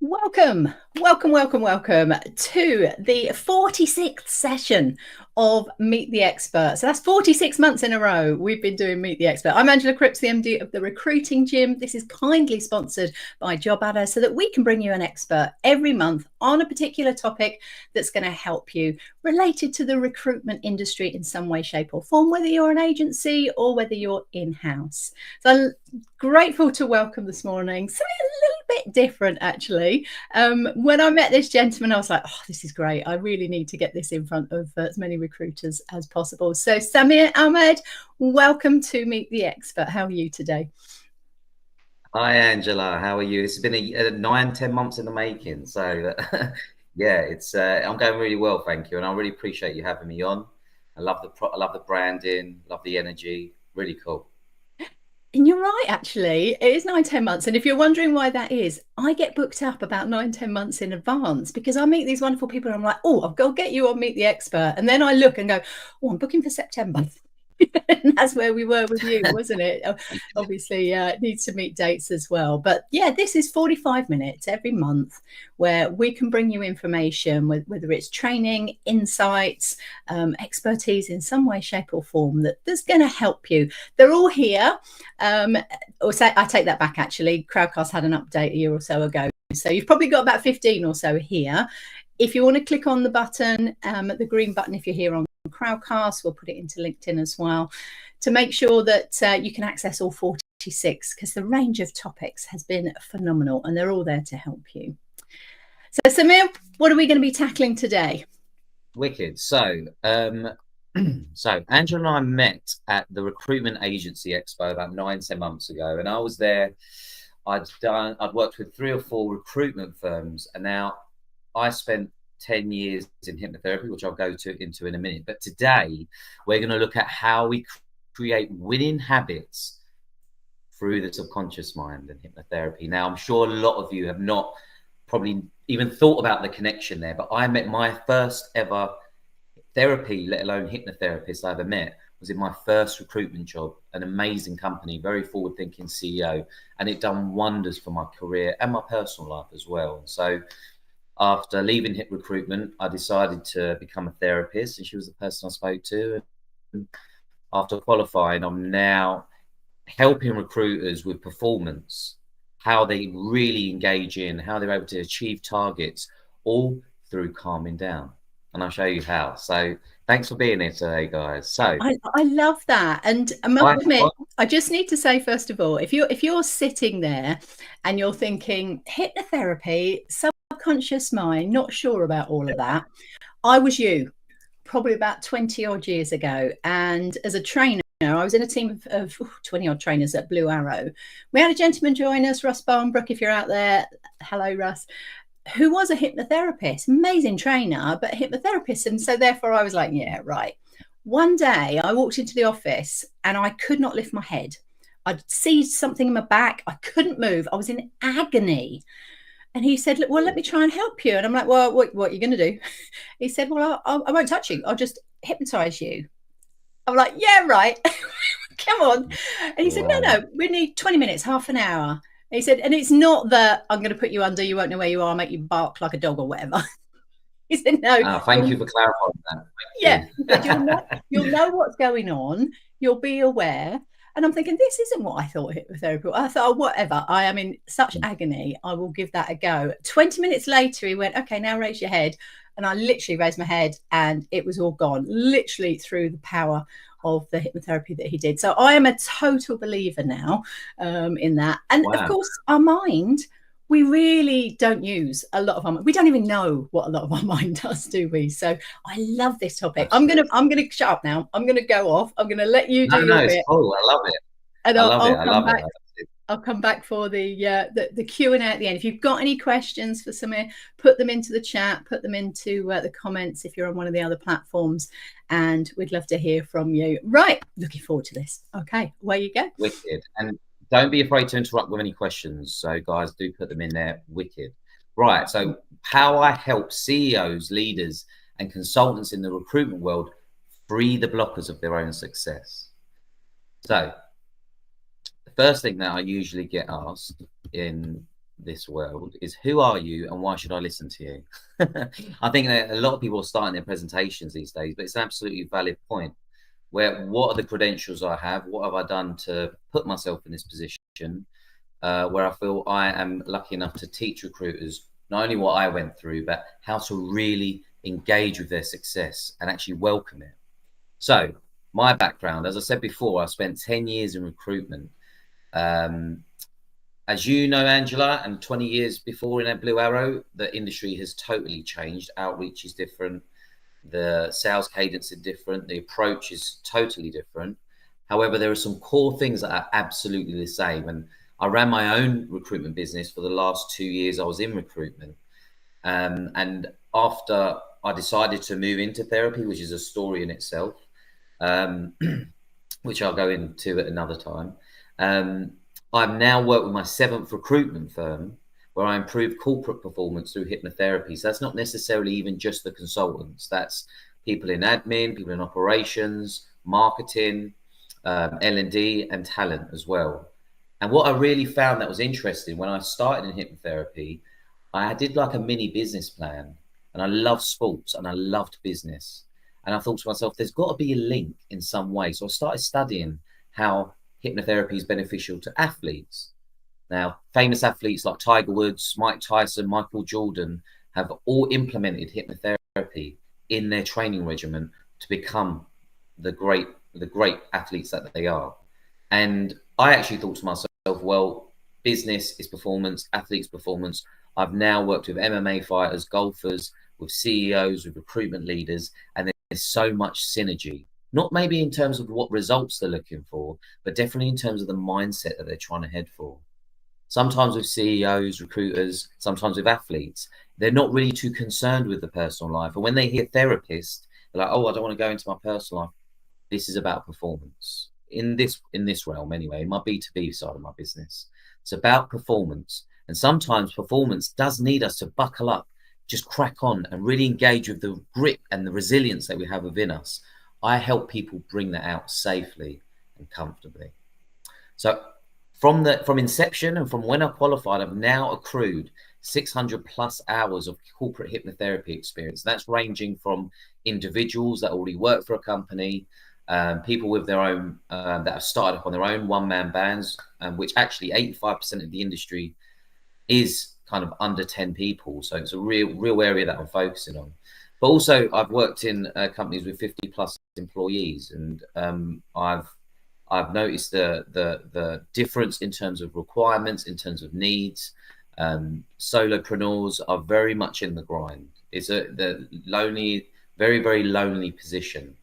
Welcome to the 46th session of Meet the Expert. So that's 46 months in a row we've been doing Meet the Expert. I'm Angela Cripps, the MD of the Recruiting Gym. This is kindly sponsored by Job Adder so that we can bring you an expert every month on a particular topic that's going to help you related to the recruitment industry in some way, shape or form, whether you're an agency or whether you're in-house. So I'm grateful to welcome this morning something a little bit different, actually. When I met this gentleman, I was like, oh, this is great. I really need to get this in front of as many recruiters as possible. So Samir, Ahmed, welcome to Meet the Expert. How are you today? Hi Angela, how are you? It's been a 9, 10 months in the making. So yeah, it's I'm going really well, thank you, and I really appreciate you having me on. I love the branding, love the energy, really cool. And you're right, actually. It is 9, 10 months. And if you're wondering why that is, I get booked up about 9, 10 months in advance because I meet these wonderful people and I'm like, oh, I've got to get you on Meet the Expert. And then I look and go, oh, I'm booking for September. And that's where we were with you, wasn't it? Obviously, it needs to meet dates as well. But yeah, this is 45 minutes every month where we can bring you information, whether it's training, insights, expertise in some way, shape, or form that's going to help you. They're all here. Or say, I take that back, actually. Crowdcast had an update a year or so ago. So you've probably got about 15 or so here. If you want to click on the button, the green button, if you're here on Crowdcast, we'll put it into LinkedIn as well to make sure that you can access all 46 because the range of topics has been phenomenal and they're all there to help you. So Samir, what are we going to be tackling today? Wicked. So Angela and I met at the Recruitment Agency Expo about 9, 10 months ago, and I was there. I'd worked with 3 or 4 recruitment firms, and now I spent 10 years in hypnotherapy, which I'll go into in a minute. But today, we're going to look at how we create winning habits through the subconscious mind and hypnotherapy. Now, I'm sure a lot of you have not probably even thought about the connection there, but I met my first ever therapy, let alone hypnotherapist I ever met, was in my first recruitment job, an amazing company, very forward-thinking CEO, and it done wonders for my career and my personal life as well. So after leaving hip recruitment, I decided to become a therapist, and she was the person I spoke to. And after qualifying, I'm now helping recruiters with performance, how they really engage in, how they're able to achieve targets, all through calming down. And I'll show you how. So thanks for being here today, guys. So I love that, and I must I, admit, I just need to say first of all, if you're sitting there and you're thinking hypnotherapy, subconscious mind, not sure about all of that, I was you probably about 20 odd years ago, and as a trainer, I was in a team of 20 odd trainers at Blue Arrow. We had a gentleman join us, Russ Barnbrook, if you're out there. Hello, Russ, who was a hypnotherapist, amazing trainer, but a hypnotherapist. And so therefore I was like, yeah, right. One day I walked into the office and I could not lift my head. I'd seized something in my back. I couldn't move. I was in agony. And he said, well, let me try and help you. And I'm like, well, what are you going to do? He said, well, I won't touch you. I'll just hypnotize you. I'm like, yeah, right. Come on. And he said, no, wow. no, we need 20 minutes, half an hour. And he said, and it's not that I'm going to put you under, you won't know where you are, make you bark like a dog or whatever. He said, no, Thank you for clarifying that. yeah. He said, Thank you'll know what's going on, you'll be aware. And I'm thinking, this isn't what I thought hypnotherapy was. I thought, oh, whatever. I am in such you. agony. I will give that a go. 20 minutes later, he went, okay, now raise your head. And I literally raised my head and it was all gone, literally through the power of the hypnotherapy that he did. So I am a total believer now in that. And of Wow. course, our mind, we really don't use a lot of our mind. We don't even know what a lot of our mind does, do we? So I love this topic. Absolutely. I'm gonna shut up now. I'm gonna go off. I'm gonna let you do No, your no, it's bit, cool. I love it. and I love it. I'll I come love it. back. I'll come back for the Q&A at the end. If you've got any questions for Samir, put them into the chat, put them into the comments if you're on one of the other platforms, and we'd love to hear from you. Right, looking forward to this. Okay, away you go. Wicked. And don't be afraid to interrupt with any questions. So, guys, do put them in there. Wicked. Right. So, how I help CEOs, leaders, and consultants in the recruitment world free the blockers of their own success. So, the first thing that I usually get asked in this world is, who are you and why should I listen to you? I think that a lot of people are starting their presentations these days, but it's an absolutely valid point. Where what are the credentials I have? What have I done to put myself in this position? Where I feel I am lucky enough to teach recruiters not only what I went through, but how to really engage with their success and actually welcome it. So, my background, as I said before, I spent 10 years in recruitment. Um, as you know, Angela, and 20 years before in Blue Arrow, the industry has totally changed. Outreach is different. The sales cadence is different. The approach is totally different. However, there are some core things that are absolutely the same. And I ran my own recruitment business for the last 2 years. I was in recruitment. And after I decided to move into therapy, which is a story in itself, um, which I'll go into at another time, I've now worked with my seventh recruitment firm where I improve corporate performance through hypnotherapy. So that's not necessarily even just the consultants. That's people in admin, people in operations, marketing, L&D, and talent as well. And what I really found that was interesting when I started in hypnotherapy, I did like a mini business plan, and I loved sports and I loved business. And I thought to myself, there's got to be a link in some way. So I started studying how hypnotherapy is beneficial to athletes. Now, famous athletes like Tiger Woods, Mike Tyson, Michael Jordan have all implemented hypnotherapy in their training regimen to become the great athletes that they are. And I actually thought to myself, well, business is performance, athletes performance. I've now worked with MMA fighters, golfers, with CEOs, with recruitment leaders, and there's so much synergy. Not maybe in terms of what results they're looking for, but definitely in terms of the mindset that they're trying to head for. Sometimes with CEOs, recruiters, sometimes with athletes, they're not really too concerned with the personal life. And when they hear therapist, they're like, oh, I don't want to go into my personal life. This is about performance. In this realm anyway, in my B2B side of my business. It's about performance. And sometimes performance does need us to buckle up, just crack on and really engage with the grit and the resilience that we have within us. I help people bring that out safely and comfortably. So from inception and from when I qualified, I've now accrued 600 plus hours of corporate hypnotherapy experience. That's ranging from individuals that already work for a company, people with their own, that have started up on their own one-man bands, which actually 85% of the industry is kind of under 10 people. So it's a real area that I'm focusing on. But also I've worked in companies with 50 plus employees, and I've noticed the difference in terms of requirements, in terms of needs. Solopreneurs are very much in the grind. It's the lonely, very, very lonely position.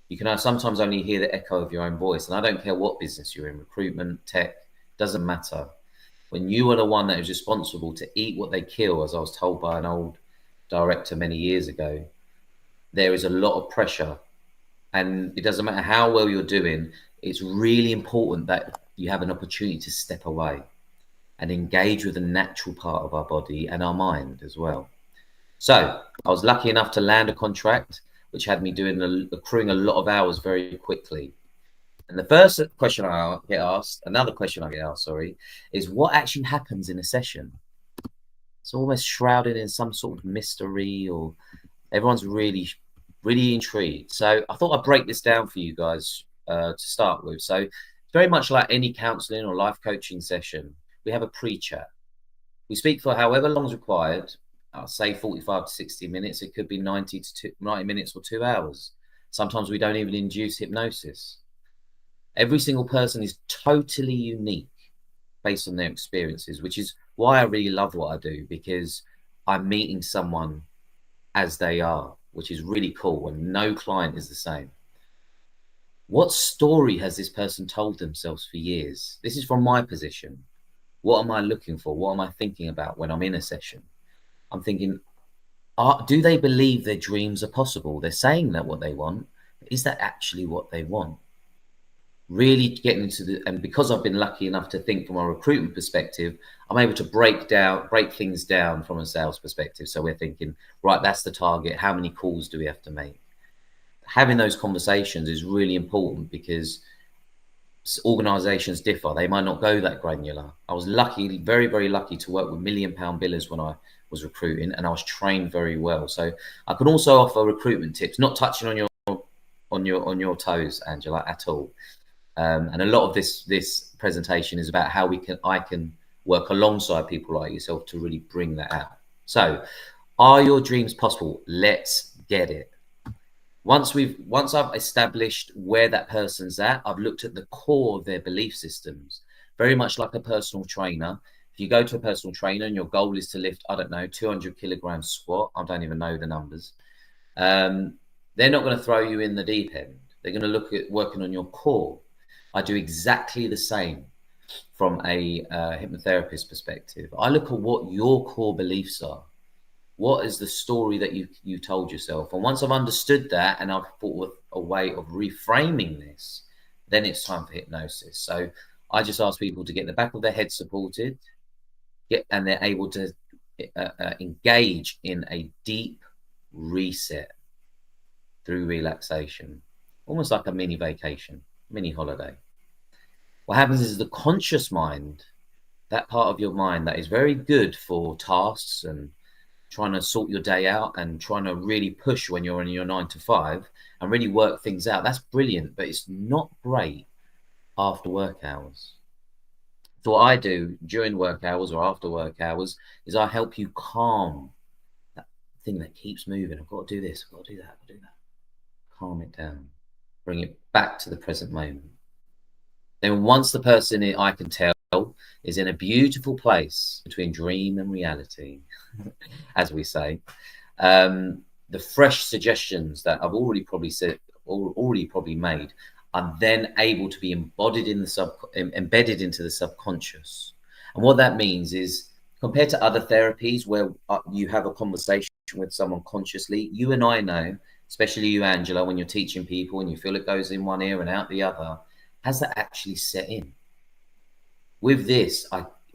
You can sometimes only hear the echo of your own voice. And I don't care what business you're in, recruitment, tech, doesn't matter. When you are the one that is responsible to eat what they kill, as I was told by an old director many years ago, there is a lot of pressure. And it doesn't matter how well you're doing, it's really important that you have an opportunity to step away and engage with the natural part of our body and our mind as well. So I was lucky enough to land a contract which had me accruing a lot of hours very quickly. And the first question I get asked, another question I get asked, sorry, is what actually happens in a session? It's almost shrouded in some sort of mystery, or everyone's really, really intrigued. So I thought I'd break this down for you guys to start with. So it's very much like any counseling or life coaching session. We have a pre-chat. We speak for however long is required. I'll say 45 to 60 minutes. It could be 90 minutes or 2 hours. Sometimes we don't even induce hypnosis. Every single person is totally unique based on their experiences, which is why I really love what I do, because I'm meeting someone as they are, which is really cool, and no client is the same. What story has this person told themselves for years? This is from my position. What am I looking for? What am I thinking about when I'm in a session? I'm thinking, do they believe their dreams are possible? They're saying that what they want, but is that actually what they want? Really getting into and because I've been lucky enough to think from a recruitment perspective, I'm able to break things down from a sales perspective. So we're thinking, right, that's the target. How many calls do we have to make? Having those conversations is really important, because organizations differ. They might not go that granular. I was lucky, very, very lucky to work with £1 million billers when I was recruiting, and I was trained very well. So I can also offer recruitment tips, not touching on your toes, Angela, at all. And a lot of this presentation is about how I can work alongside people like yourself to really bring that out. So, are your dreams possible? Let's get it. Once I've established where that person's at, I've looked at the core of their belief systems, very much like a personal trainer. If you go to a personal trainer and your goal is to lift, I don't know, 200 kilograms squat, I don't even know the numbers. They're not going to throw you in the deep end. They're going to look at working on your core. I do exactly the same from a hypnotherapist perspective. I look at what your core beliefs are. What is the story that you told yourself? And once I've understood that and I've thought of a way of reframing this, then it's time for hypnosis. So I just ask people to get the back of their head supported, and they're able to engage in a deep reset through relaxation, almost like a mini vacation, mini holiday. What happens is the conscious mind, that part of your mind that is very good for tasks and trying to sort your day out and trying to really push when you're in your 9 to 5 and really work things out. That's brilliant, but it's not great after work hours. So what I do during work hours or after work hours is I help you calm that thing that keeps moving. I've got to do this, I've got to do that, I've got to do that. Calm it down, bring it back to the present moment. Then once the person, I can tell, is in a beautiful place between dream and reality, as we say, the fresh suggestions that I've already probably said, or already probably made, are then able to be embedded into the subconscious. And what that means is, compared to other therapies where you have a conversation with someone consciously, you and I know, especially you, Angela, when you're teaching people and you feel it goes in one ear and out the other, has that actually set in? With this,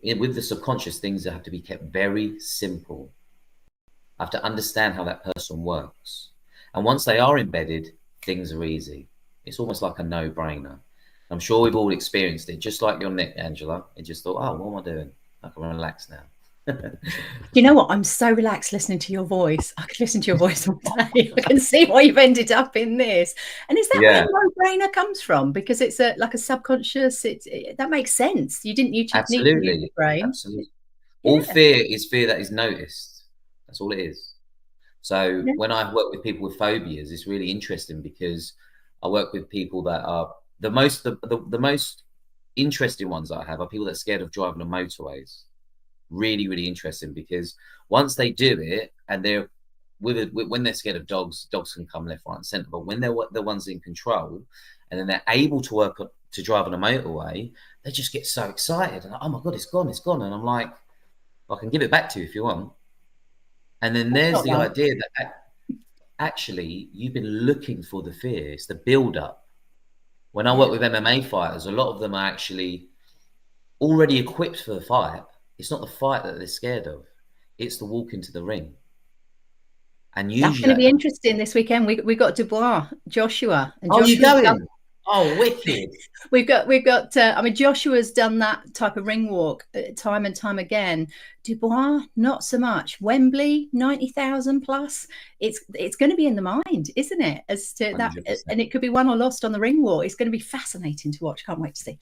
with the subconscious, things have to be kept very simple. I have to understand how that person works. And once they are embedded, things are easy. It's almost like a no-brainer. I'm sure we've all experienced it, just like your neck, Angela. You just thought, oh, what am I doing? I can relax now. You know what? I'm so relaxed listening to your voice. I could listen to your voice all day. I can see why you've ended up in this. And is that where no-brainer comes from? Because it's like a subconscious. That makes sense. You didn't need to use your brain. Absolutely. All fear is fear that is noticed. That's all it is. So when I work with people with phobias, it's really interesting because I work with people that are the most interesting ones that I have are people that are scared of driving on motorways. Really, really interesting, because once they do it, and they're when they're scared of dogs can come left, right, and centre. But when they're the ones in control, and then they're able to drive on a motorway, they just get so excited and like, oh my god, it's gone, and I'm like, I can give it back to you if you want. And then there's the idea that actually you've been looking for the fear. It's the build up. When I work with MMA fighters, a lot of them are actually already equipped for the fight. It's not the fight that they're scared of. It's the walk into the ring. And usually that's going to be interesting this weekend. We got Dubois, Joshua, and Joshua. You going? Oh, wicked! we've got. I mean, Joshua's done that type of ring walk time and time again. Dubois, not so much. Wembley, 90,000 plus. It's going to be in the mind, isn't it? As to 100%. That, and it could be won or lost on the ring walk. It's going to be fascinating to watch. Can't wait to see.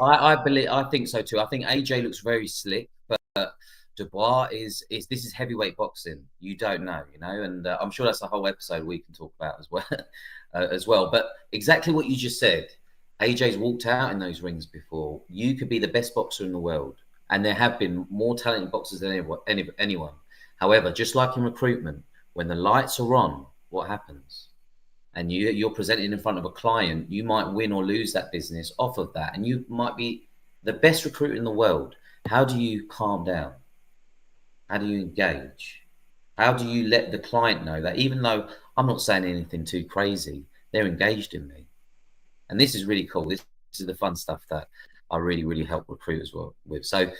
I think so too. I think AJ looks very slick, but Dubois is this is heavyweight boxing. You don't know, and I'm sure that's a whole episode we can talk about as well. But exactly what you just said, AJ's walked out in those rings before. You could be the best boxer in the world, and there have been more talented boxers than anyone. However, just like in recruitment, when the lights are on, what happens? And you're presented in front of a client, you might win or lose that business off of that, and you might be the best recruiter in the world. How do you calm down? How do you engage? How do you let the client know that even though I'm not saying anything too crazy, they're engaged in me? And this is really cool. This is the fun stuff that I really, really help recruiters with. So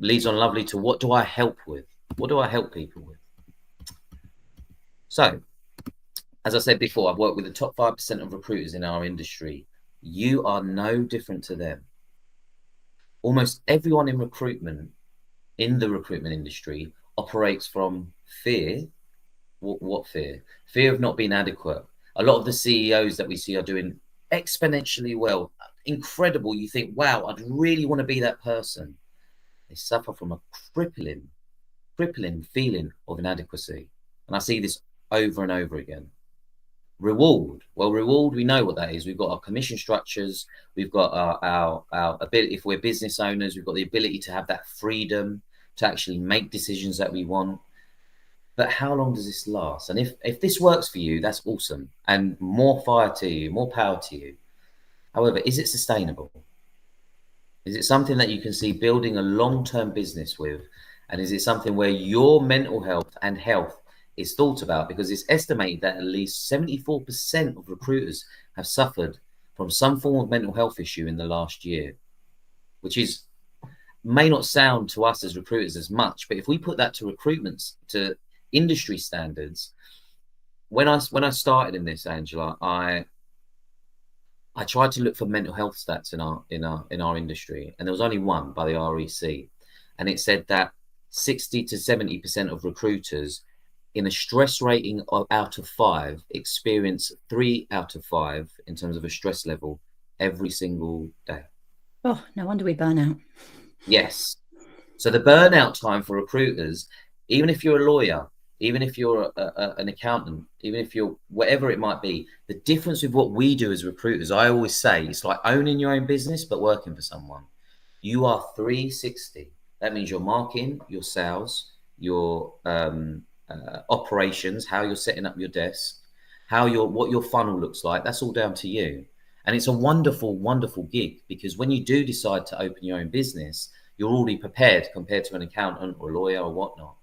leads on lovely to what do I help with? What do I help people with? So, as I said before, I've worked with the top 5% of recruiters in our industry You are no different to them. Almost everyone in recruitment, in the recruitment industry, operates from fear. What fear? Fear of not being adequate. A lot of the CEOs that we see are doing exponentially well, incredible. You think, wow, I'd really want to be that person. They suffer from a crippling feeling of inadequacy. And I see this over and over again. Reward. Well, reward, we know what that is. We've got our commission structures. We've got our ability, if we're business owners, we've got the ability to have that freedom to actually make decisions that we want. But how long does this last? And if this works for you, that's awesome. And more fire to you, more power to you. However, is it sustainable? Is it something that you can see building a long-term business with? And is it something where your mental health and health is thought about? Because it's estimated that at least 74% of recruiters have suffered from some form of mental health issue in the last year, which is may not sound to us as recruiters as much, but if we put that to recruitment, to industry standards, when I started in this, Angela, I tried to look for mental health stats in our industry, and there was only one by the REC, and it said that 60 to 70% of recruiters in a stress rating of out of 5 experience 3 out of 5 in terms of a stress level every single day. Oh, no wonder we burn out. Yes. So the burnout time for recruiters, even if you're a lawyer, even if you're an accountant, even if you're whatever it might be, the difference with what we do as recruiters, I always say, it's like owning your own business, but working for someone. You are 360. That means your marketing, your sales, your operations, how you're setting up your desk, what your funnel looks like. That's all down to you. And it's a wonderful, wonderful gig, because when you do decide to open your own business, you're already prepared compared to an accountant or a lawyer or whatnot.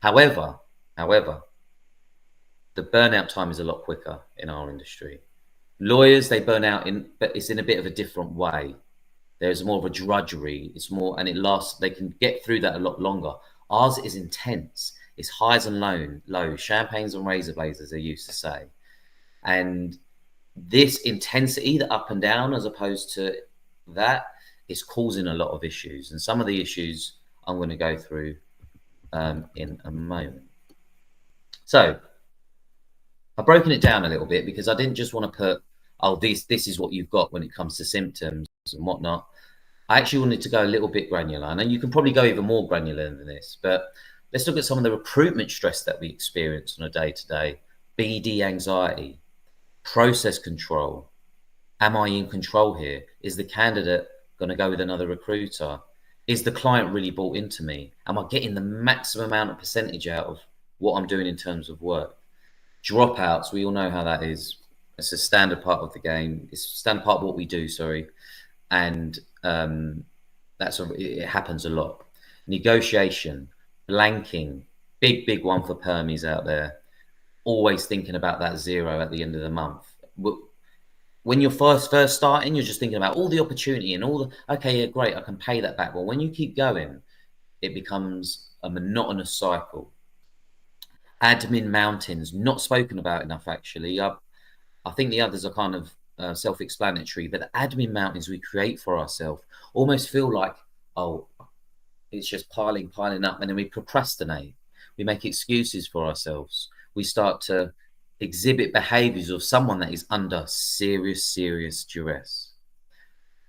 However, the burnout time is a lot quicker in our industry. Lawyers, they burn out but it's in a bit of a different way. There's more of a drudgery. It's more, and it lasts. They can get through that a lot longer. Ours is intense. It's highs and lows, champagnes and razor blades, as they used to say. And this intensity, the up and down, as opposed to that, is causing a lot of issues. And some of the issues I'm going to go through in a moment. So I've broken it down a little bit because I didn't just want to put, oh, this is what you've got when it comes to symptoms and whatnot. I actually wanted to go a little bit granular, and you can probably go even more granular than this, but let's look at some of the recruitment stress that we experience on a day-to-day. BD anxiety, process control. Am I in control here? Is the candidate going to go with another recruiter? Is the client really bought into me? Am I getting the maximum amount of percentage out of what I'm doing in terms of work? Dropouts, we all know how that is. It's a standard part of the game. It's a standard part of what we do, sorry. And it happens a lot. Negotiation, blanking, big one for permies out there. Always thinking about that zero at the end of the month. When you're first starting, you're just thinking about all the opportunity and okay, yeah, great, I can pay that back. Well, when you keep going, it becomes a monotonous cycle. Admin mountains, not spoken about enough, actually. I think the others are kind of self-explanatory, but the admin mountains we create for ourselves almost feel like, oh, it's just piling up, and then we procrastinate. We make excuses for ourselves. We start to exhibit behaviors of someone that is under serious duress.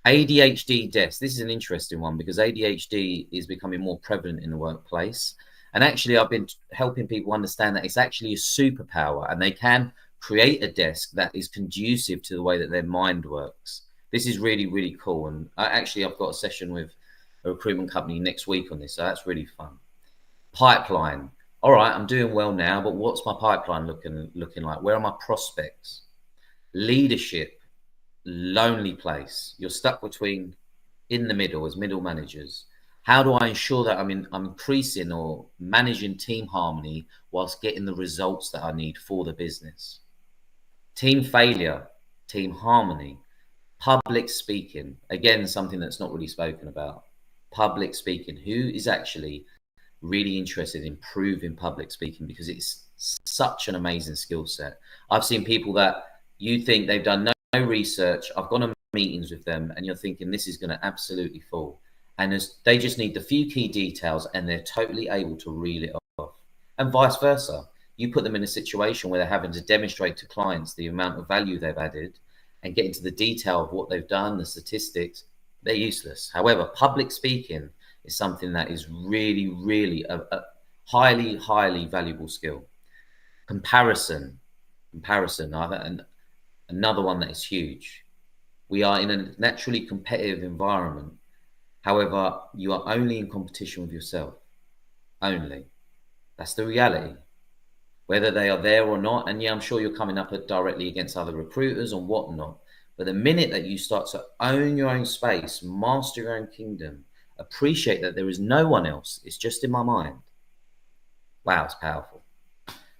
ADHD deaths. This is an interesting one because ADHD is becoming more prevalent in the workplace. And actually, I've been helping people understand that it's actually a superpower, and they can create a desk that is conducive to the way that their mind works. This is really, really cool. And I've got a session with a recruitment company next week on this, so that's really fun. Pipeline. All right, I'm doing well now, but what's my pipeline looking like? Where are my prospects? Leadership, lonely place. You're stuck in the middle as middle managers. How do I ensure that I'm increasing or managing team harmony whilst getting the results that I need for the business? Team failure, team harmony, public speaking. Again, something that's not really spoken about. Public speaking. Who is actually really interested in improving public speaking, because it's such an amazing skill set. I've seen people that you think they've done no research. I've gone and meetings with them and you're thinking this is going to absolutely fall. And they just need the few key details and they're totally able to reel it off. And vice versa. You put them in a situation where they're having to demonstrate to clients the amount of value they've added and get into the detail of what they've done, the statistics, they're useless. However, public speaking is something that is really, really a highly, highly valuable skill. Comparison, and another one that is huge. We are in a naturally competitive environment. However, you are only in competition with yourself. Only. That's the reality. Whether they are there or not, and yeah, I'm sure you're coming up directly against other recruiters and whatnot. But the minute that you start to own your own space, master your own kingdom, appreciate that there is no one else, it's just in my mind. Wow, it's powerful.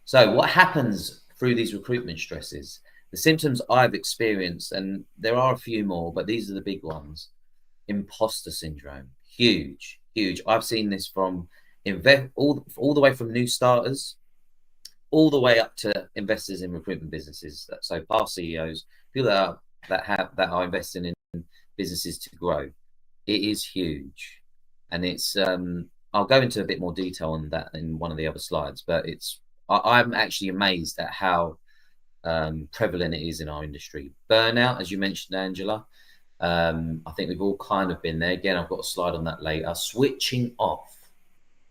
So what happens through these recruitment stresses? The symptoms I've experienced, and there are a few more, but these are the big ones. Imposter syndrome, huge, huge. I've seen this from all the way from new starters, all the way up to investors in recruitment businesses. So past CEOs, people that are investing in businesses to grow. It is huge, and it's I'll go into a bit more detail on that in one of the other slides, but I'm actually amazed at how prevalent it is in our industry. Burnout, as you mentioned, Angela. I think we've all kind of been there. Again, I've got a slide on that later. Switching off.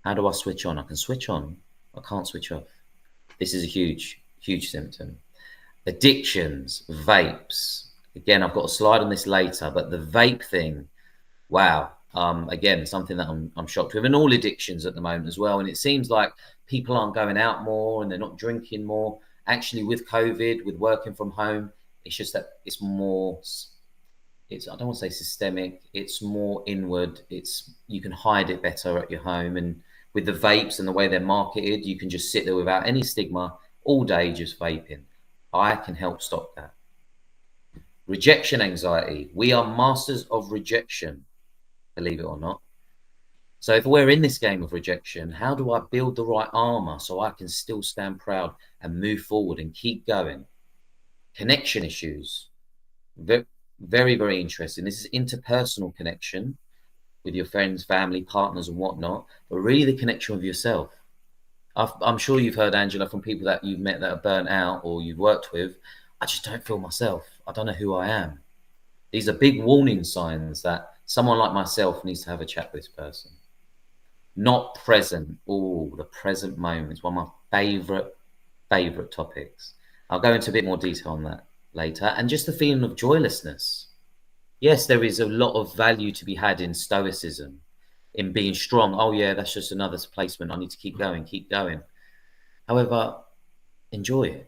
How do I switch on? I can switch on. I can't switch off. This is a huge, huge symptom. Addictions, vapes. Again, I've got a slide on this later, but the vape thing, wow. Again, something that I'm shocked with, and all addictions at the moment as well. And it seems like people aren't going out more and they're not drinking more. Actually, with COVID, with working from home, it's just that it's more, I don't want to say systemic, it's more inward. You can hide it better at your home. And with the vapes and the way they're marketed, you can just sit there without any stigma all day just vaping. I can help stop that. Rejection anxiety. We are masters of rejection, believe it or not. So if we're in this game of rejection, how do I build the right armor so I can still stand proud and move forward and keep going? Connection issues. Very, very interesting. This is interpersonal connection with your friends, family, partners, and whatnot, but really the connection with yourself. I'm sure you've heard, Angela, from people that you've met that are burnt out or you've worked with, I just don't feel myself. I don't know who I am. These are big warning signs that someone like myself needs to have a chat with this person. Not present. Oh, the present moment is one of my favorite topics. I'll go into a bit more detail on that later. And just the feeling of joylessness. Yes, there is a lot of value to be had in stoicism, in being strong. Oh yeah, that's just another placement. I need to keep going, keep going. However, enjoy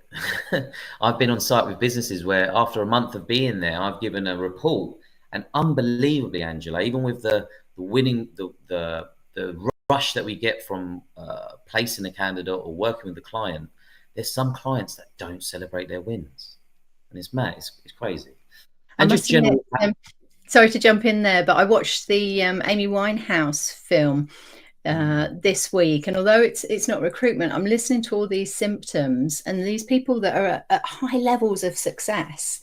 it. I've been on site with businesses where after a month of being there, I've given a report, and unbelievably, Angela, even with the winning, the rush that we get from placing a candidate or working with the client, there's some clients that don't celebrate their wins, and it's mad. It's crazy. And just general. Sorry to jump in there, but I watched the Amy Winehouse film this week, and although it's not recruitment, I'm listening to all these symptoms and these people that are at high levels of success.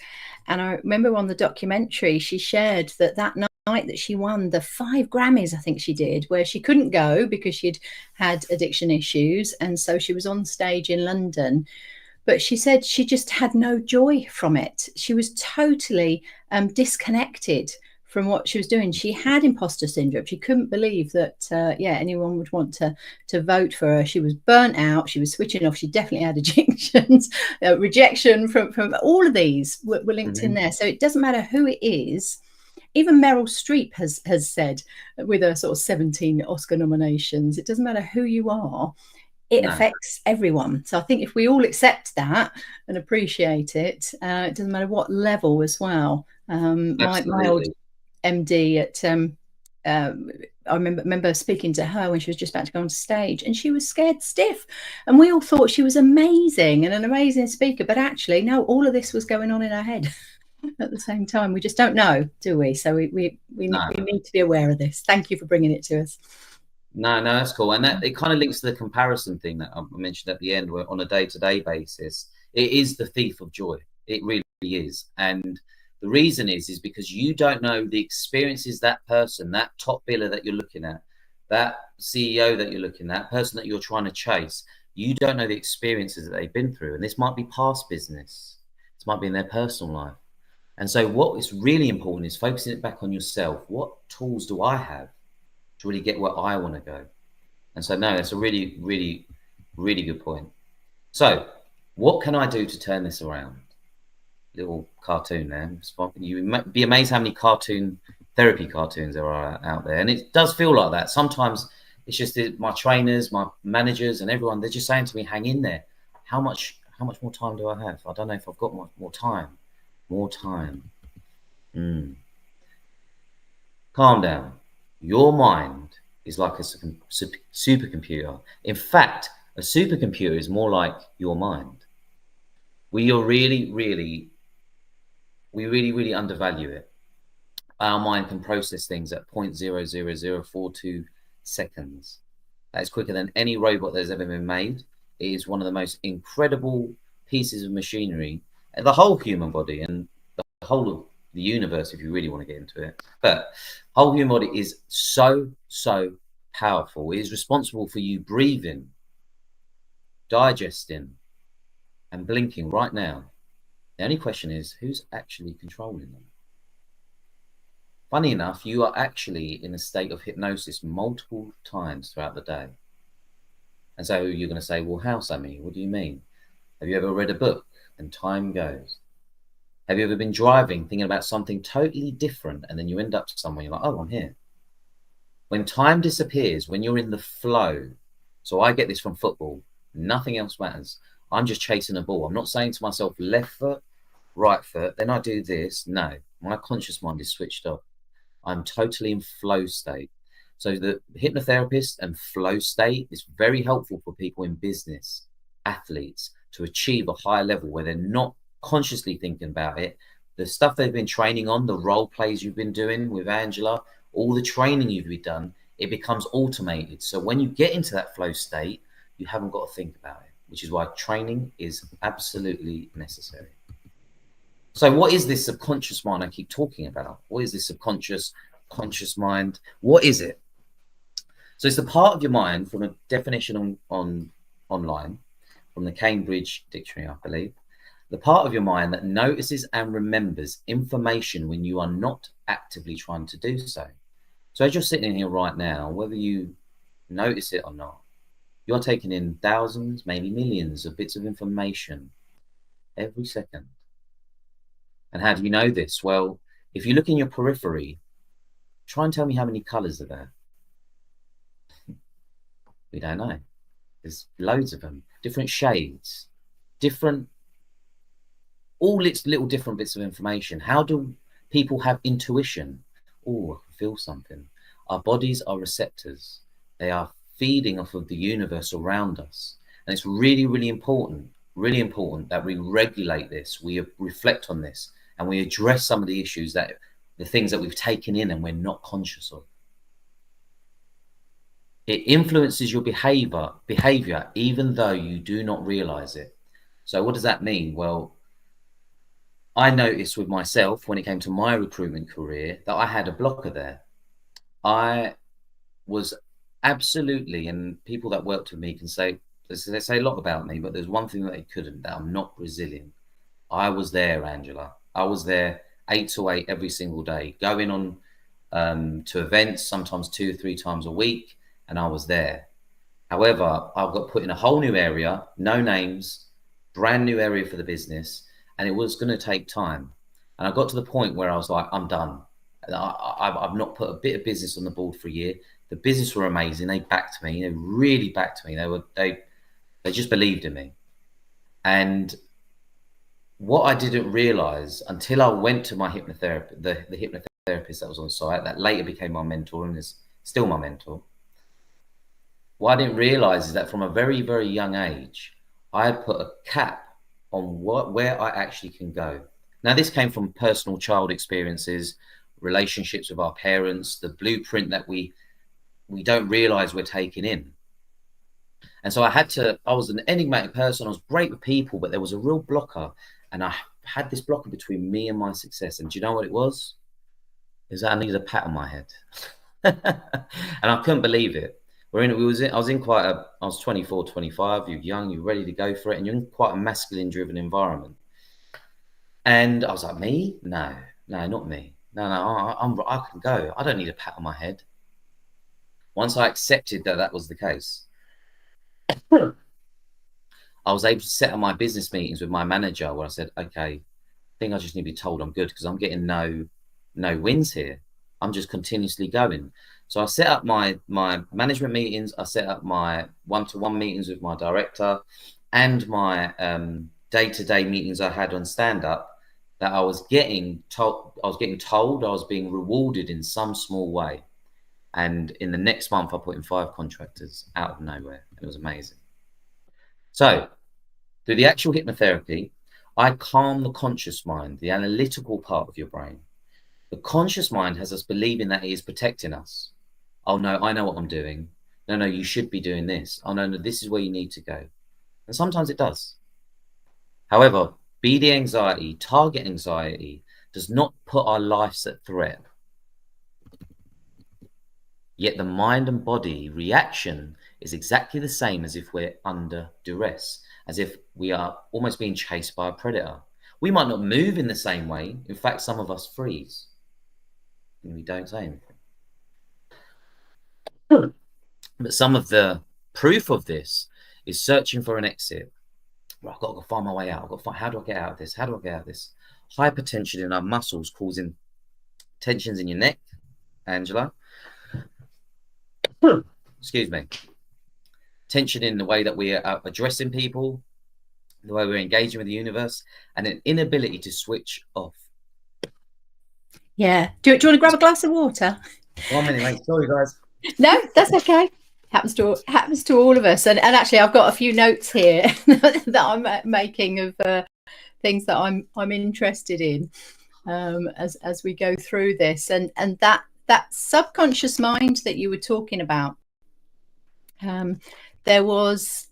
And I remember on the documentary, she shared that night that she won the 5 Grammys, I think she did, where she couldn't go because she'd had addiction issues, and so she was on stage in London. But she said she just had no joy from it. She was totally disconnected from what she was doing. She had imposter syndrome. She couldn't believe that, anyone would want to vote for her. She was burnt out. She was switching off. She definitely had addictions, rejection from all of these were linked in there. So it doesn't matter who it is. Even Meryl Streep has said, with her sort of 17 Oscar nominations, it doesn't matter who you are. It affects everyone. So I think if we all accept that and appreciate it, it doesn't matter what level as well. My old MD at I remember speaking to her when she was just about to go on stage, and she was scared stiff, and we all thought she was amazing and an amazing speaker, but actually no, all of this was going on in her head at the same time. We just don't know, do we? So we need to be aware of this. Thank you for bringing it to us. No, that's cool. And that it kind of links to the comparison thing that I mentioned at the end, where on a day-to-day basis, it is the thief of joy. It really is. And The reason is because you don't know the experiences that person, that top biller that you're looking at, that CEO that you're looking at, person that you're trying to chase, you don't know the experiences that they've been through. And this might be past business. This might be in their personal life. And so what is really important is focusing it back on yourself. What tools do I have to really get where I want to go? And so, no, that's a really, really, really good point. So what can I do to turn this around? Little cartoon there. You might be amazed how many therapy cartoons there are out there. And it does feel like that. Sometimes it's just my trainers, my managers and everyone, they're just saying to me, hang in there. How much more time do I have? I don't know if I've got more time. More time. Calm down. Your mind is like a supercomputer. In fact, a supercomputer is more like your mind. We really undervalue it. Our mind can process things at 0.00042 seconds. That is quicker than any robot that has ever been made. It is one of the most incredible pieces of machinery, the whole human body and the whole of the universe, if you really want to get into it. But whole human body is so powerful. It is responsible for you breathing, digesting, and blinking right now. The only question is, who's actually controlling them? Funny enough, you are actually in a state of hypnosis multiple times throughout the day. And so you're going to say, well, how, Sammy? What do you mean? Have you ever read a book and time goes? Have you ever been driving thinking about something totally different and then you end up somewhere, you're like, oh, I'm here. When time disappears, when you're in the flow, so I get this from football, nothing else matters. I'm just chasing a ball. I'm not saying to myself, left foot, right foot, then I do this. No, my conscious mind is switched off. I'm totally in flow state. So the hypnotherapist and flow state is very helpful for people in business, athletes, to achieve a higher level where they're not consciously thinking about it. The stuff they've been training on, the role plays you've been doing with Angela, all the training you've done, it becomes automated. So when you get into that flow state, you haven't got to think about it, which is why training is absolutely necessary. So what is this subconscious mind I keep talking about? What is this conscious mind? What is it? So it's the part of your mind, from a definition on online, from the Cambridge Dictionary, I believe, the part of your mind that notices and remembers information when you are not actively trying to do so. So as you're sitting in here right now, whether you notice it or not, you're taking in thousands, maybe millions of bits of information every second. And how do you know this? Well, if you look in your periphery, try and tell me how many colors are there. We don't know. There's loads of them, different shades, all its little different bits of information. How do people have intuition? Oh, I can feel something. Our bodies are receptors. They are feeding off of the universe around us. And it's really important that we regulate this, we reflect on this, and we address some of the issues, the things that we've taken in and we're not conscious of. It influences your behavior, even though you do not realize it. So what does that mean? Well, I noticed with myself when it came to my recruitment career that I had a blocker there. I was absolutely, and people that worked with me can say, they say a lot about me, but there's one thing that they couldn't, that I'm not resilient. I was there, Angela. I was there 8 to 8 every single day, going on to events, sometimes 2 or 3 times a week, and I was there. However, I got put in a whole new area, no names, brand new area for the business, and it was going to take time. And I got to the point where I was like, I'm done. I've not put a bit of business on the board for a year. The business were amazing. They backed me. They really backed me. They just believed in me. And what I didn't realize until I went to my hypnotherapist, the hypnotherapist that was on site, that later became my mentor and is still my mentor. What I didn't realize is that from a very, very young age, I had put a cap on where I actually can go. Now, this came from personal child experiences, relationships with our parents, the blueprint that we don't realize we're taking in. And so I was an enigmatic person. I was great with people, but there was a real blocker. And had this blocker between me and my success. And do you know what it was? It was that I needed a pat on my head. And I couldn't believe it. I was 24, 25, you're young, you're ready to go for it, and you're in quite a masculine driven environment. And I was like, me? No, not me. No, I can go. I don't need a pat on my head. Once I accepted that that was the case, I was able to set up my business meetings with my manager where I said, okay, I think I just need to be told I'm good because I'm getting no wins here. I'm just continuously going. So I set up my management meetings. I set up my one-to-one meetings with my director and my day-to-day meetings I had on stand-up, that I was getting told I was being rewarded in some small way. And in the next month, I put in 5 contractors out of nowhere. It was amazing. So through the actual hypnotherapy, I calm the conscious mind, the analytical part of your brain. The conscious mind has us believing that it is protecting us. Oh, no, I know what I'm doing. No, you should be doing this. Oh, no, this is where you need to go. And sometimes it does. However, BD anxiety, target anxiety, does not put our lives at threat. Yet the mind and body reaction is exactly the same as if we're under duress, as if we are almost being chased by a predator. We might not move in the same way. In fact, some of us freeze and we don't say anything. But some of the proof of this is searching for an exit. Well, I've got to go find my way out. How do I get out of this? How do I get out of this? Hypertension in our muscles causing tensions in your neck, Angela. Excuse me. Tension in the way that we are addressing people, the way we're engaging with the universe, and an inability to switch off. Yeah. Do you want to grab a glass of water? 1 minute, mate. Sorry, guys. No, that's okay. Happens to all of us. And actually, I've got a few notes here that I'm making of things that I'm interested in as we go through this. And that subconscious mind that you were talking about. There was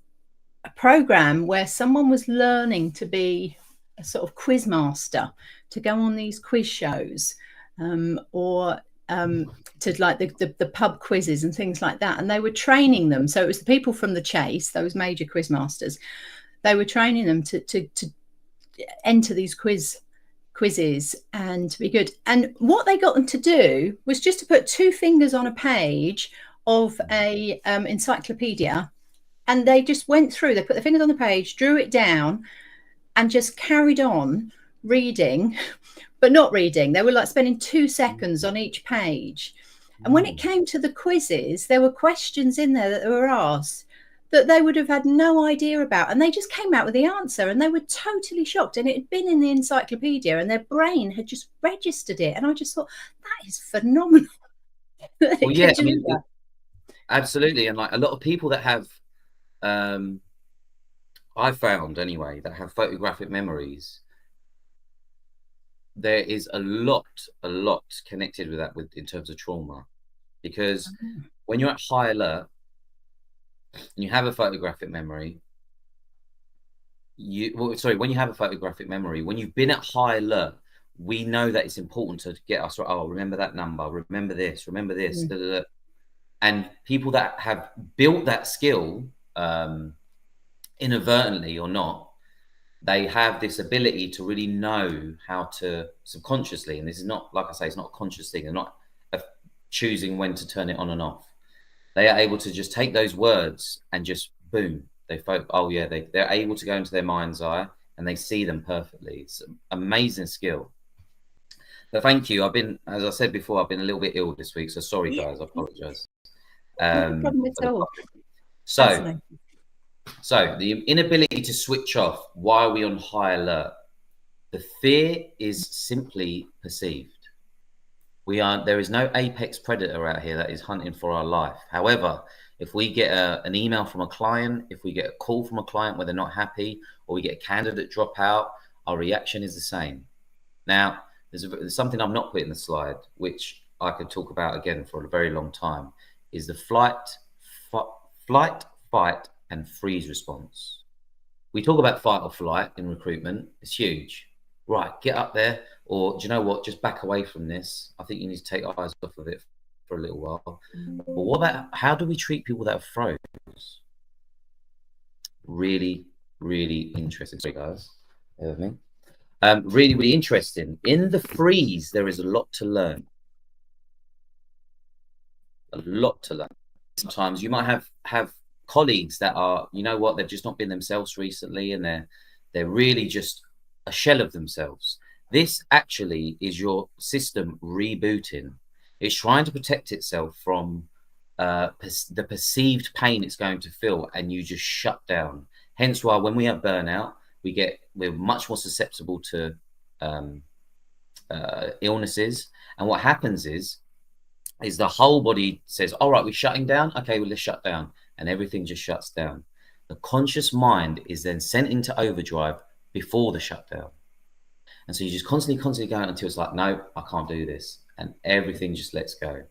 a program where someone was learning to be a sort of quiz master, to go on these quiz shows, or to like the pub quizzes and things like that. And they were training them. So it was the people from the Chase, those major quiz masters. They were training them to enter these quizzes and to be good. And what they got them to do was just to put 2 fingers on a page of a encyclopedia, and they just went through. They put their fingers on the page, drew it down, and just carried on reading, but not reading. They were like spending 2 seconds on each page. And when it came to the quizzes, there were questions in there that were asked that they would have had no idea about. And they just came out with the answer, and they were totally shocked. And it had been in the encyclopedia, and their brain had just registered it. And I just thought, that is phenomenal. Well, yeah, I mean, absolutely. And like a lot of people that have, I found anyway, that have photographic memories, there is a lot connected with that in terms of trauma. Because when you're at high alert and you have a photographic memory, when you have a photographic memory, when you've been at high alert, we know that it's important to get us, oh, remember that number, remember this. Da, da, da. And people that have built that skill, inadvertently or not, they have this ability to really know how to subconsciously, and this is not, like I say, it's not a conscious thing. They're not choosing when to turn it on and off. They are able to just take those words and just boom, they're able to go into their mind's eye and they see them perfectly. It's an amazing skill. But thank you. As I said before, I've been a little bit ill this week, so sorry guys, I apologize. No problem at all. So the inability to switch off. Why are we on high alert? The fear is simply perceived. There is no apex predator out here that is hunting for our life. However, if we get an email from a client, if we get a call from a client where they're not happy, or we get a candidate drop out, our reaction is the same. Now, there's something I've not put in the slide, which I could talk about again for a very long time, is the flight, fight, and freeze response. We talk about fight or flight in recruitment. It's huge. right, get up there, or do you know what? Just back away from this. I think you need to take your eyes off of it for a little while. But what about how do we treat people that are froze? Really, really interesting. Sorry, guys. Bear with me. Really, really interesting. In the freeze, there is a lot to learn. A lot to learn. Sometimes you might have colleagues that are, you know what, they've just not been themselves recently, and they're really just a shell of themselves. This actually is your system rebooting. It's trying to protect itself from the perceived pain it's going to feel, and you just shut down. Hence why when we have burnout, we're much more susceptible to um, illnesses. And what happens is the whole body says, all right, we're shutting down. Okay, well, let's shut down. And everything just shuts down. The conscious mind is then sent into overdrive before the shutdown. And so you just constantly go until it's like, no, I can't do this. And everything just lets go.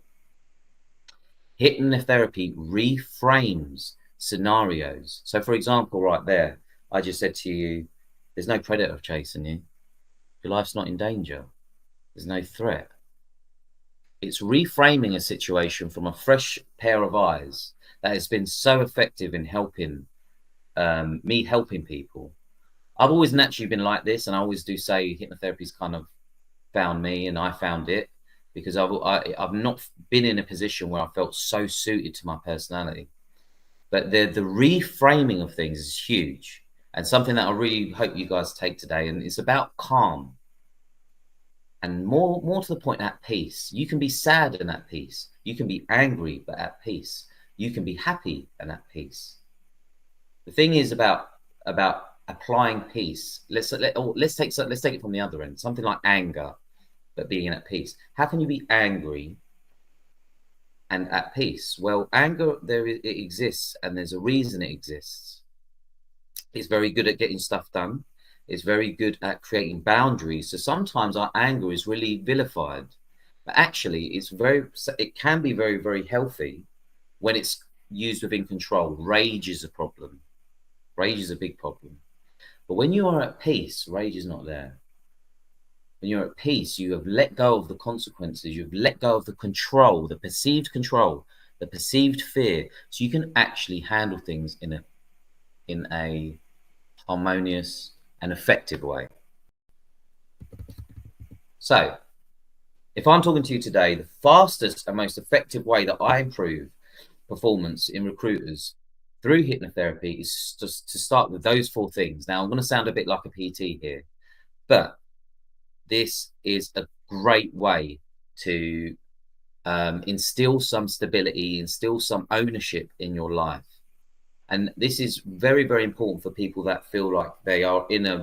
Hypnotherapy reframes scenarios. So, for example, right there, I just said to you, there's no predator chasing you. Your life's not in danger. There's no threat. It's reframing a situation from a fresh pair of eyes that has been so effective in helping me helping people. I've always naturally been like this, and I always do say hypnotherapy's kind of found me, and I found it because I've not been in a position where I felt so suited to my personality. But the reframing of things is huge, and something that I really hope you guys take today. And it's about calm. And more to the point, at peace. You can be sad and at peace. You can be angry but at peace. You can be happy and at peace. The thing is about applying peace. Let's take it from the other end. Something like anger, but being at peace. How can you be angry and at peace? Well, anger it exists, and there's a reason it exists. It's very good at getting stuff done. It's very good at creating boundaries. So sometimes our anger is really vilified, but actually it can be very, very healthy when it's used within control. Rage is a problem. Rage is a big problem. But when you are at peace, rage is not there. When you're at peace, you have let go of the consequences. You've let go of the control, the perceived fear. So you can actually handle things in a harmonious and effective way. So, if I'm talking to you today, the fastest and most effective way that I improve performance in recruiters through hypnotherapy is just to start with those four things. Now, I'm going to sound a bit like a PT here, but this is a great way to instill some stability, instill some ownership in your life. And this is very, very important for people that feel like they are in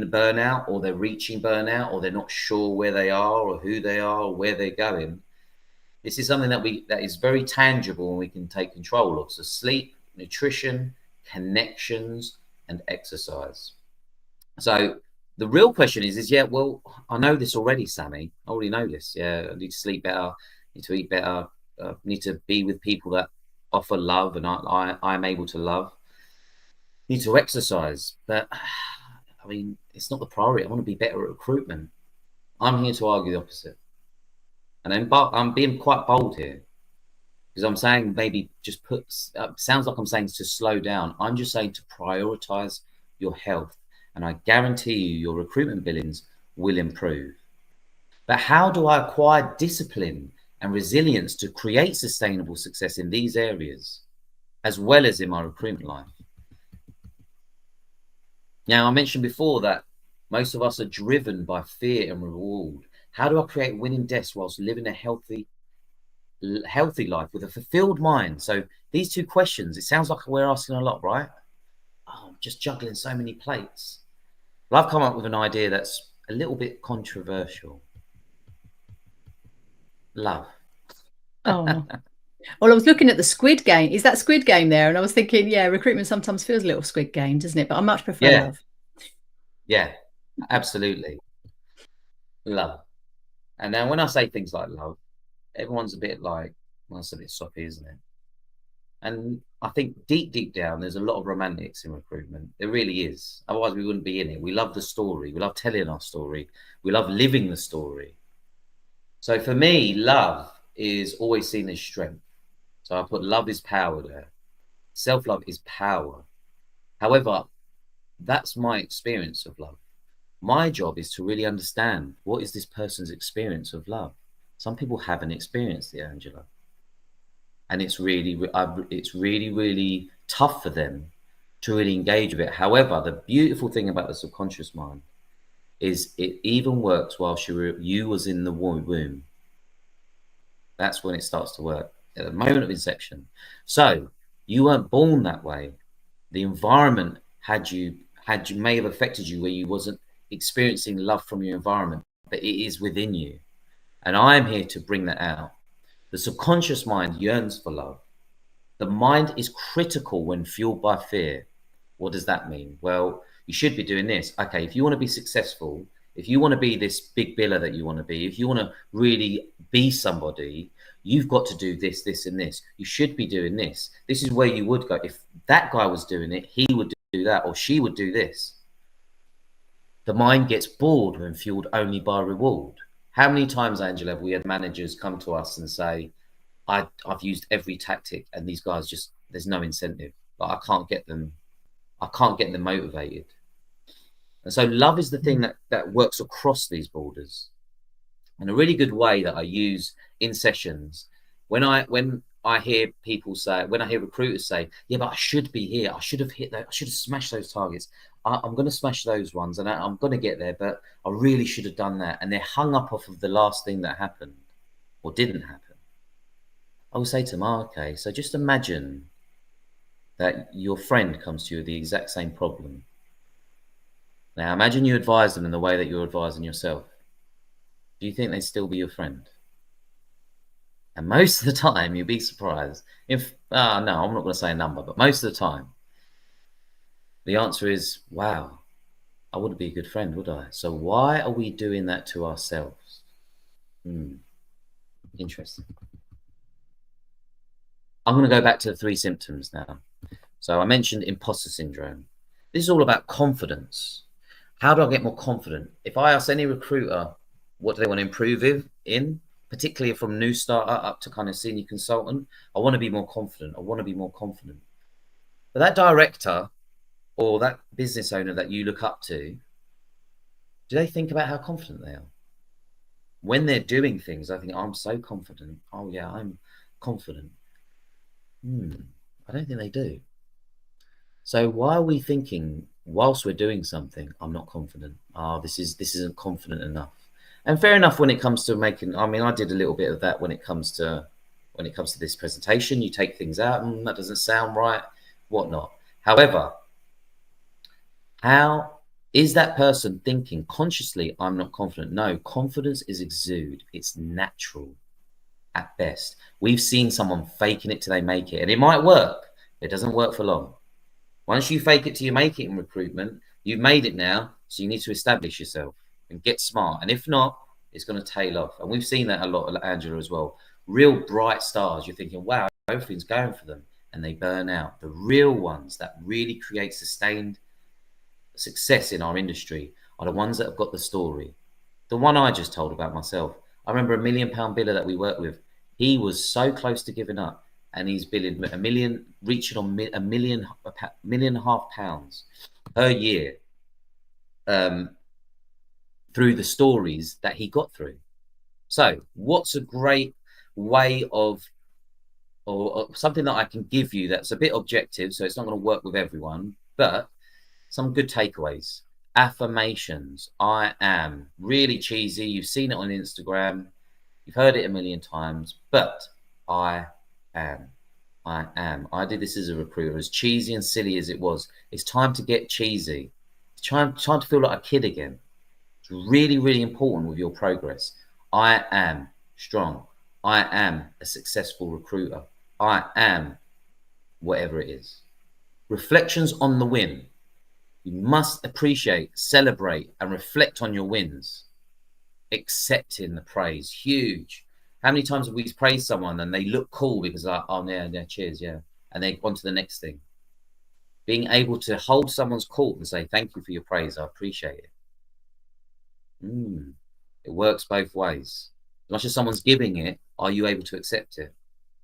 burnout, or they're reaching burnout, or they're not sure where they are or who they are or where they're going. This is something that is very tangible and we can take control of. So sleep, nutrition, connections, and exercise. So the real question is yeah, well, I know this already, Sammy. I already know this. Yeah, I need to sleep better, need to eat better, need to be with people that offer love and I'm able to love. Need to exercise, but I mean, it's not the priority. I want to be better at recruitment. I'm here to argue the opposite. And I'm being quite bold here because I'm saying maybe just sounds like I'm saying to slow down. I'm just saying to prioritize your health. And I guarantee you your recruitment billings will improve. But how do I acquire discipline and resilience to create sustainable success in these areas, as well as in my recruitment life? Now, I mentioned before that most of us are driven by fear and reward. How do I create winning desks whilst living a healthy life with a fulfilled mind? So these two questions, it sounds like we're asking a lot, right? Oh, I'm just juggling so many plates. Well, I've come up with an idea that's a little bit controversial. Love. Oh. Well, I was looking at the Squid Game. Is that Squid Game there? And I was thinking, yeah, recruitment sometimes feels a little Squid Game, doesn't it? But I much prefer Yeah, love. yeah, absolutely. Love. And now when I say things like love, everyone's a bit like, well, that's a bit soppy, isn't it? And I think deep down, there's a lot of romantics in recruitment. There really is. Otherwise, we wouldn't be in it. We love the story. We love telling our story. We love living the story. So for me, love is always seen as strength. So I put love is power there. Self love is power. However, that's my experience of love. My job is to really understand what is this person's experience of love. Some people haven't experienced it, Angela, and it's really tough for them to really engage with it. However, the beautiful thing about the subconscious mind is it even works whilst you was in the womb. That's when it starts to work, at the moment of inception. So you weren't born that way. The environment may have affected you where you wasn't experiencing love from your environment, but it is within you. And I'm here to bring that out. The subconscious mind yearns for love. The mind is critical when fueled by fear. What does that mean? Well, you should be doing this. Okay, if you want to be successful, if you want to be this big biller that you want to be, if you want to really be somebody, you've got to do this, this, and this. You should be doing this. This is where you would go. If that guy was doing it, he would do that, or she would do this. The mind gets bored when fueled only by reward. How many times, Angela, have we had managers come to us and say, I've used every tactic and these guys just, there's no incentive. Like I can't get them motivated. And so love is the thing that works across these borders. And a really good way that I use in sessions, when I hear people say, when I hear recruiters say, yeah, but I should be here. I should have hit that. I should have smashed those targets. I'm going to smash those ones and I'm going to get there, but I really should have done that. And they're hung up off of the last thing that happened or didn't happen. I will say to them, oh, okay, so just imagine that your friend comes to you with the exact same problem. Now, imagine you advise them in the way that you're advising yourself. Do you think they'd still be your friend? And most of the time, you'd be surprised. No, I'm not going to say a number, but most of the time, the answer is, wow, I wouldn't be a good friend, would I? So why are we doing that to ourselves? Interesting. I'm going to go back to the 3 symptoms now. So I mentioned imposter syndrome. This is all about confidence. How do I get more confident? If I ask any recruiter what do they want to improve in, particularly from new starter up to kind of senior consultant, I want to be more confident. I want to be more confident. But that director or that business owner that you look up to, do they think about how confident they are? When they're doing things, I think, I'm so confident. Oh yeah, I'm confident. I don't think they do. So why are we thinking whilst we're doing something, I'm not confident. This isn't confident enough. And fair enough when it comes to making, I mean, I did a little bit of that when it comes to this presentation. You take things out and that doesn't sound right, whatnot. However, how is that person thinking consciously, I'm not confident? No, confidence is exude. It's natural at best. We've seen someone faking it till they make it, and it might work. It doesn't work for long. Once you fake it till you make it in recruitment, you've made it now, so you need to establish yourself and get smart. And if not, it's going to tail off. And we've seen that a lot, Angela, as well. Real bright stars, you're thinking, wow, everything's going for them, and they burn out. The real ones that really create sustained success in our industry are the ones that have got the story. The one I just told about myself. I remember £1 million biller that we worked with. He was so close to giving up, and he's billing reaching on £1.5 million per year through the stories that he got through. So what's a great way of, or something that I can give you that's a bit objective, so it's not going to work with everyone, but some good takeaways. Affirmations. I am. Really cheesy. You've seen it on Instagram. You've heard it a million times, but I am. I am. I did this as a recruiter, as cheesy and silly as it was. It's time to get cheesy. It's trying to feel like a kid again. It's really, really important with your progress. I am strong. I am a successful recruiter. I am whatever it is. Reflections on the win. You must appreciate, celebrate, and reflect on your wins. Accepting the praise. Huge. How many times have we praised someone and they look cool because, oh, yeah, cheers, yeah. and then on to the next thing. Being able to hold someone's call and say, thank you for your praise, I appreciate it. It works both ways. Not just someone's giving it, are you able to accept it?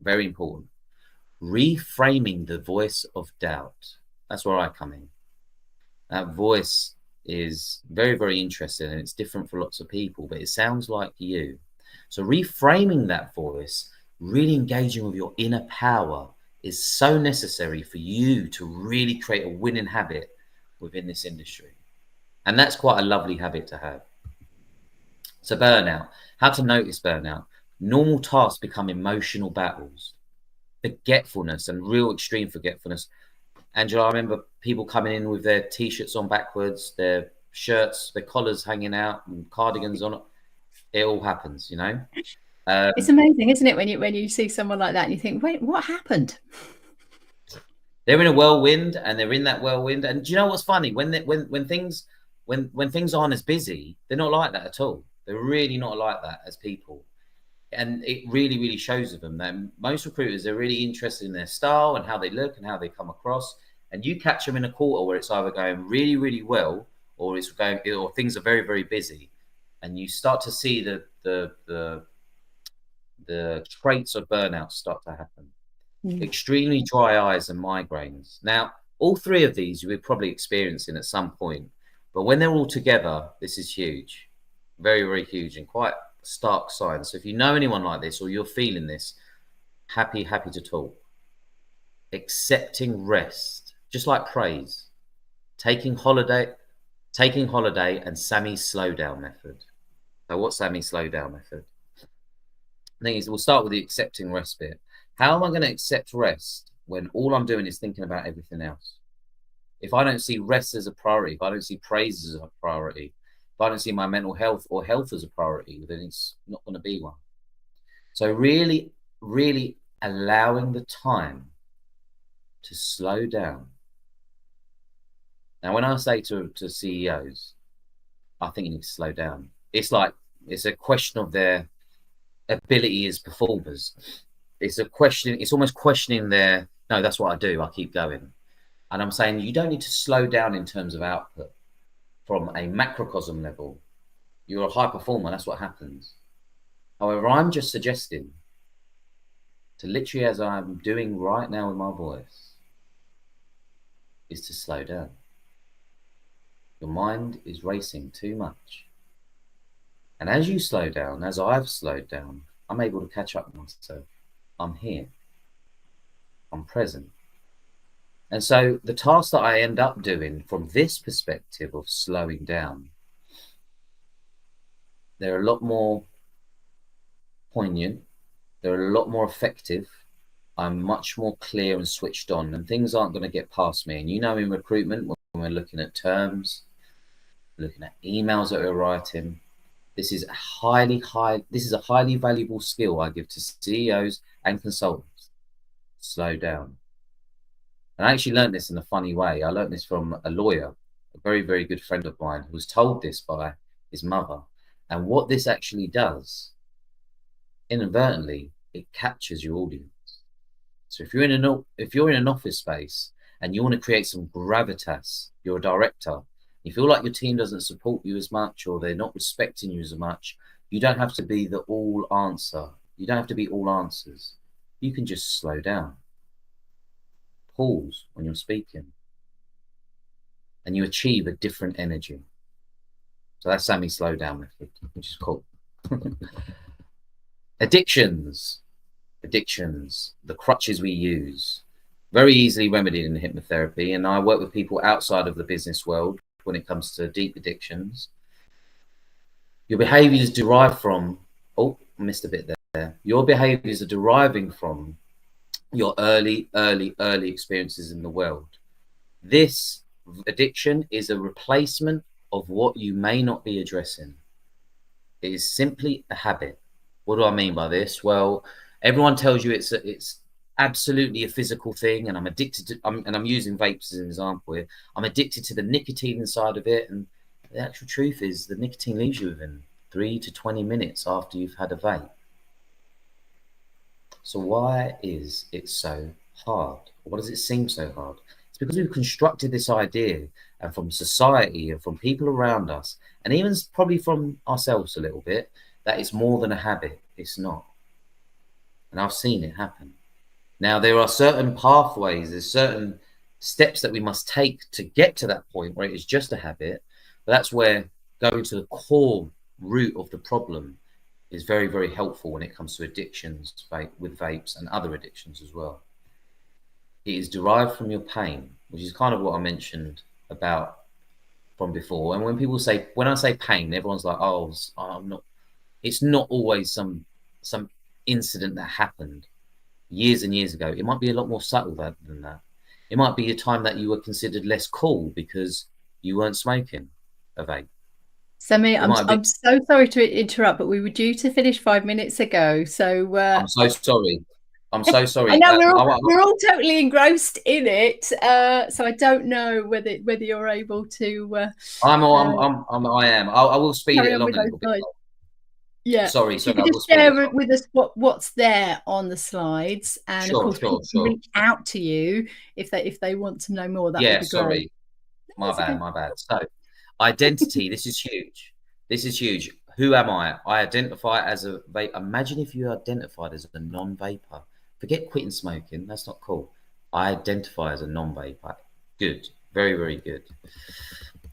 Very important. Reframing the voice of doubt. That's where I come in. That voice is very, very interesting, and it's different for lots of people, but it sounds like you. So reframing that voice, really engaging with your inner power, is so necessary for you to really create a winning habit within this industry. And that's quite a lovely habit to have. So burnout, how to notice burnout. Normal tasks become emotional battles. Forgetfulness and real extreme forgetfulness. Angela, I remember people coming in with their t-shirts on backwards, their shirts, their collars hanging out, and cardigans on. It all happens, you know. It's amazing, isn't it, when you see someone like that and you think, wait, what happened? They're in a whirlwind, and they're in that whirlwind. And do you know what's funny? When things aren't as busy, they're not like that at all. They're really not like that as people. And it really, really shows with them that most recruiters are really interested in their style and how they look and how they come across. And you catch them in a quarter where it's either going really, really well, or things are very, very busy, and you start to see the traits of burnout start to happen. Extremely dry eyes and migraines. Now, all three of these you would probably experiencing at some point, but when they're all together, this is huge, very, very huge, and quite stark signs. So if you know anyone like this, or you're feeling this, happy to talk. Accepting rest, just like praise. Taking holiday, and Sammy's slow down method. So what's Sammy's slow down method? The thing is, we'll start with the accepting rest bit. How am I going to accept rest when all I'm doing is thinking about everything else? If I don't see rest as a priority, if I don't see praise as a priority, if I don't see my mental health or health as a priority, then it's not going to be one. So really, really allowing the time to slow down. Now, when I say to CEOs, I think you need to slow down. It's a question of their ability as performers. It's almost questioning their, no, that's what I do, I keep going. And I'm saying you don't need to slow down in terms of output from a macrocosm level. You're a high performer, that's what happens. However, I'm just suggesting to literally, as I'm doing right now with my voice, is to slow down. Your mind is racing too much. And as you slow down, as I've slowed down, I'm able to catch up with myself. I'm here. I'm present. And so the task that I end up doing from this perspective of slowing down, they're a lot more poignant. They're a lot more effective. I'm much more clear and switched on, and things aren't going to get past me. And you know, in recruitment, when we're looking at terms, looking at emails that we're writing, this is a highly valuable skill I give to CEOs and consultants. Slow down. And I actually learned this in a funny way. I learned this from a lawyer, a very, very good friend of mine, who was told this by his mother. And what this actually does, inadvertently, it captures your audience. So if you're in an office space and you want to create some gravitas, you're a director, you feel like your team doesn't support you as much, or they're not respecting you as much, you don't have to be the all answer. You don't have to be all answers. You can just slow down. Pause when you're speaking. And you achieve a different energy. So that's Sammy's slow down method, which is cool. Addictions, the crutches we use, very easily remedied in hypnotherapy. And I work with people outside of the business world when it comes to deep addictions. Your behaviors derive from, oh, I missed a bit there. Your behaviors are deriving from your early experiences in the world. This addiction is a replacement of what you may not be addressing. It is simply a habit. What do I mean by this? Well, everyone tells you it's absolutely a physical thing, and I'm addicted to, and I'm using vapes as an example here. I'm addicted to the nicotine inside of it, and the actual truth is the nicotine leaves you within 3 to 20 minutes after you've had a vape. So why is it so hard? Why does it seem so hard? It's because we've constructed this idea, and from society and from people around us, and even probably from ourselves a little bit, that it's more than a habit. It's not. And I've seen it happen. Now, there are certain pathways, there's certain steps that we must take to get to that point where it is just a habit. But that's where going to the core root of the problem is very, very helpful when it comes to addictions with vapes and other addictions as well. It is derived from your pain, which is kind of what I mentioned about from before. And when people say, when I say pain, everyone's like, oh, I'm not. It's not always some incident that happened years and years ago. It might be a lot more subtle than that. It might be a time that you were considered less cool because you weren't smoking a vape. Samir, It might be. I'm so sorry to interrupt, but we were due to finish 5 minutes ago. So I'm so sorry. I'm so I sorry. know we're all totally engrossed in it. So I don't know whether you're able to I am. I will speed carry it on with along a those little bit. slides. Yeah. Sorry, If you sorry. I could will just speed it share along. with us what's there on the slides, and of Sure, course sure, people can sure. reach out to you if they want to know more. That would Yeah, be great. sorry. My That's bad, okay. my bad. So, identity, this is huge. This is huge. Who am I? I identify as a vape. Imagine if you identified as a non-vapor. Forget quitting smoking. That's not cool. I identify as a non-vapor. Good. Very, very good.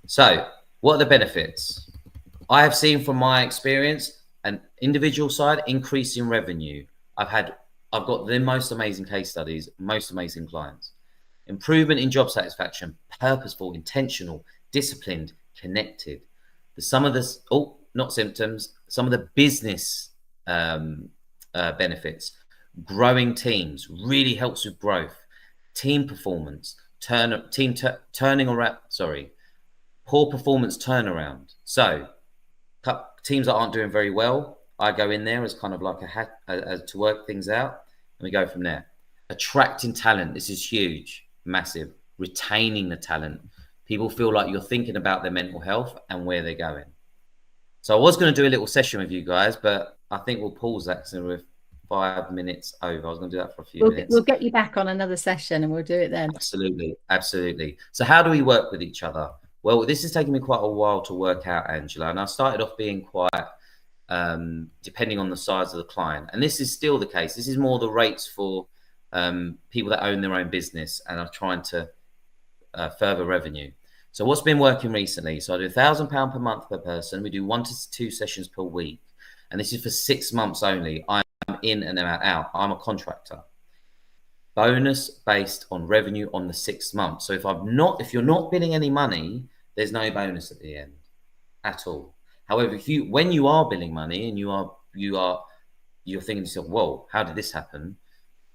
So, what are the benefits? I have seen from my experience an individual side increase in revenue. I've got the most amazing case studies, most amazing clients. Improvement in job satisfaction, purposeful, intentional, disciplined, connected. Some of this, oh, not symptoms, some of the business benefits. Growing teams really helps with growth. Team performance, turning around, sorry, poor performance turnaround. So teams that aren't doing very well, I go in there as kind of like a hack to work things out, and we go from there. Attracting talent, this is huge, massive. Retaining the talent, people feel like you're thinking about their mental health and where they're going. So I was going to do a little session with you guys, but I think we'll pause that because we're 5 minutes over. I was going to do that for a few We'll minutes. get you back on another session and we'll do it then. Absolutely, absolutely. So how do we work with each other? Well, this has taken me quite a while to work out, Angela, and I started off being quite depending on the size of the client, and this is still the case. This is more the rates for people that own their own business and are trying to further revenue. So what's been working recently? So I do £1,000 per month per person. We do 1 to 2 sessions per week, and this is for 6 months only. I'm in and out. I'm a contractor. Bonus based on revenue on the 6 months. So if you're not billing any money, there's no bonus at the end at all. However, when you are billing money and you're thinking to yourself, whoa, how did this happen?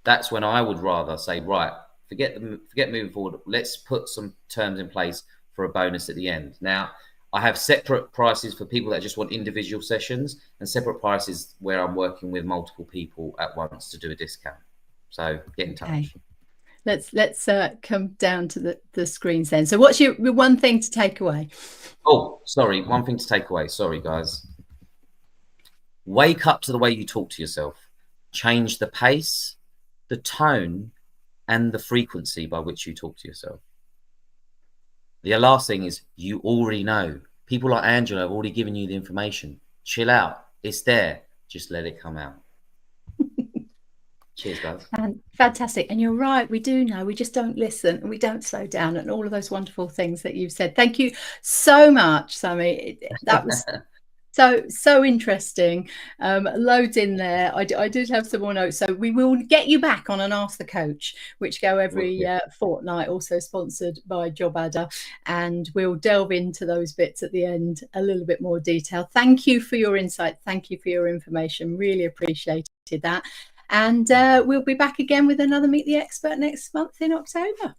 That's when I would rather say, right, forget moving forward. Let's put some terms in place for a bonus at the end. Now, I have separate prices for people that just want individual sessions, and separate prices where I'm working with multiple people at once to do a discount. So get in touch. Okay. Let's come down to the screens then. So what's your one thing to take away? Oh, sorry. One thing to take away. Sorry, guys. Wake up to the way you talk to yourself. Change the pace, the tone, and the frequency by which you talk to yourself. The last thing is you already know. People like Angela have already given you the information. Chill out. It's there. Just let it come out. Cheers, guys. Fantastic. And you're right. We do know. We just don't listen and we don't slow down, and all of those wonderful things that you've said. Thank you so much, Sammy. That was so interesting. Loads in there. I did have some more notes. So we will get you back on and Ask the Coach, which go every fortnight, also sponsored by JobAdder, and we'll delve into those bits at the end a little bit more detail. Thank you for your insight. Thank you for your information. Really appreciated that. And we'll be back again with another Meet the Expert next month in October.